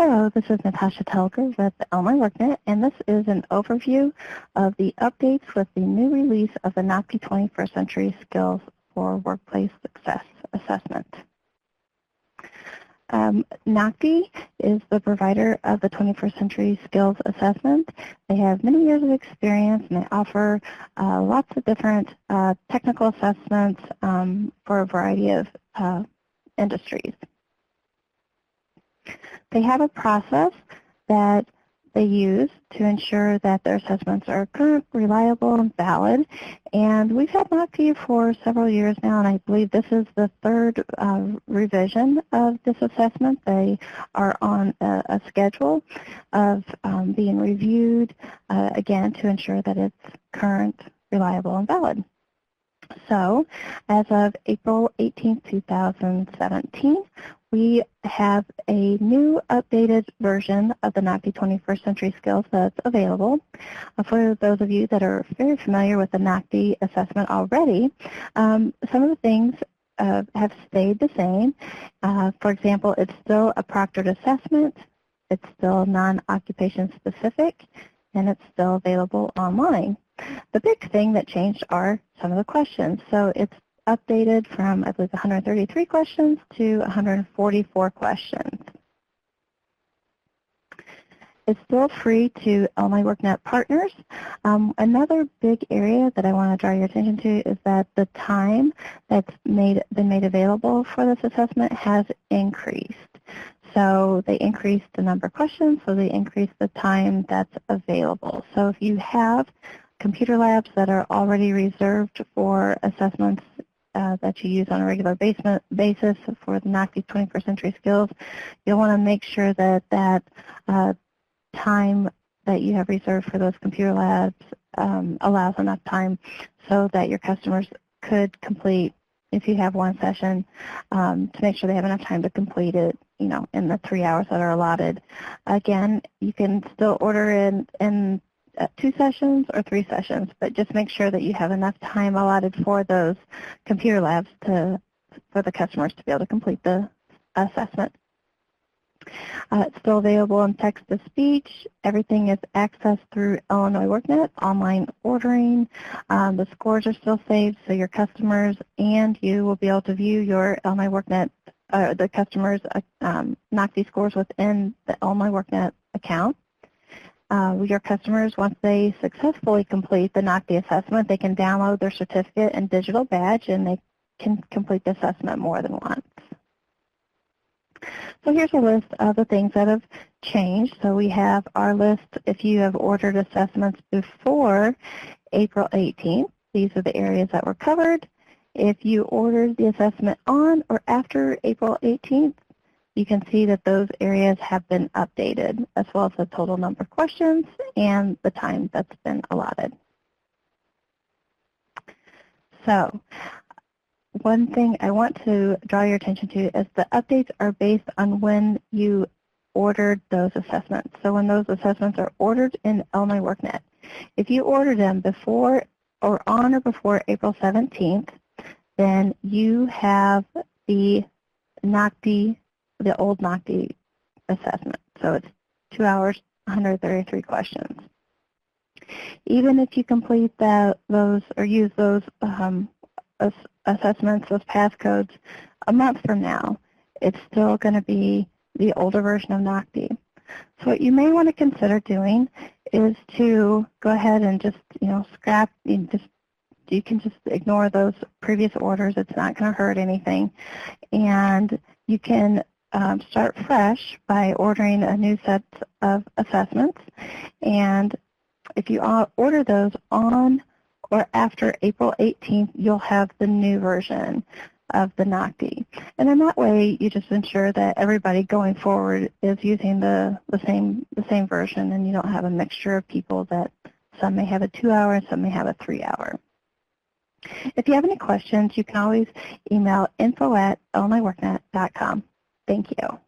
Hello, this is Natasha Telger with Illinois workNet, and this is an overview of the updates with the new release of the NOCTI 21st Century Skills for Workplace Success Assessment. NOCTI is the provider of the 21st Century Skills Assessment. They have many years of experience, and they offer lots of different technical assessments for a variety of industries. They have a process that they use to ensure that their assessments are current, reliable, and valid. And we've had NOCTI for several years now, and I believe this is the third revision of this assessment. They are on a schedule of being reviewed, again, to ensure that it's current, reliable, and valid. So, as of April 18, 2017, we have a new updated version of the NOCTI 21st Century Skills that's available. For those of you that are very familiar with the NOCTI assessment already, some of the things have stayed the same. For example, it's still a proctored assessment, it's still non-occupation specific, and it's still available online. The big thing that changed are some of the questions. So it's updated from, I believe, 133 questions to 144 questions. It's still free to Illinois workNet partners. Another big area that I want to draw your attention to is that the time that's been made available for this assessment has increased. So they increased the number of questions, so they increased the time that's available. So if you have computer labs that are already reserved for assessments that you use on a regular basis for the NOCTI 21st Century Skills, you'll want to make sure that that time that you have reserved for those computer labs allows enough time so that your customers could complete, if you have one session, to make sure they have enough time to complete it, you know, in the 3 hours that are allotted. Again, you can still order in 2 sessions or 3 sessions, but just make sure that you have enough time allotted for those computer labs for the customers to be able to complete the assessment. It's still available in text-to-speech. Everything is accessed through Illinois workNet, online ordering. The scores are still saved, so your customers and you will be able to view your Illinois workNet, the customers' NOCTI scores within the Illinois workNet account. Your customers, once they successfully complete the NOCTI assessment, they can download their certificate and digital badge, and they can complete the assessment more than once. So here's a list of the things that have changed. So we have our list if you have ordered assessments before April 18th. These are the areas that were covered. If you ordered the assessment on or after April 18th, you can see that those areas have been updated, as well as the total number of questions and the time that's been allotted. So one thing I want to draw your attention to is the updates are based on when you ordered those assessments. So when those assessments are ordered in Illinois workNet, if you ordered them before or on or before April 17th, then you have the NOCTI, the old NOCTI assessment. So it's 2 hours, 133 questions. Even if you complete those or use those assessments, those passcodes, a month from now, it's still going to be the older version of NOCTI. So what you may want to consider doing is to go ahead and just, scrap, you can just ignore those previous orders. It's not going to hurt anything. And you can start fresh by ordering a new set of assessments. And if you order those on or after April 18th, you'll have the new version of the NOCTI. And in that way, you just ensure that everybody going forward is using the same version, and you don't have a mixture of people that some may have a 2 hour and some may have a 3 hour. If you have any questions, you can always email info@illinoisworknet.com. Thank you.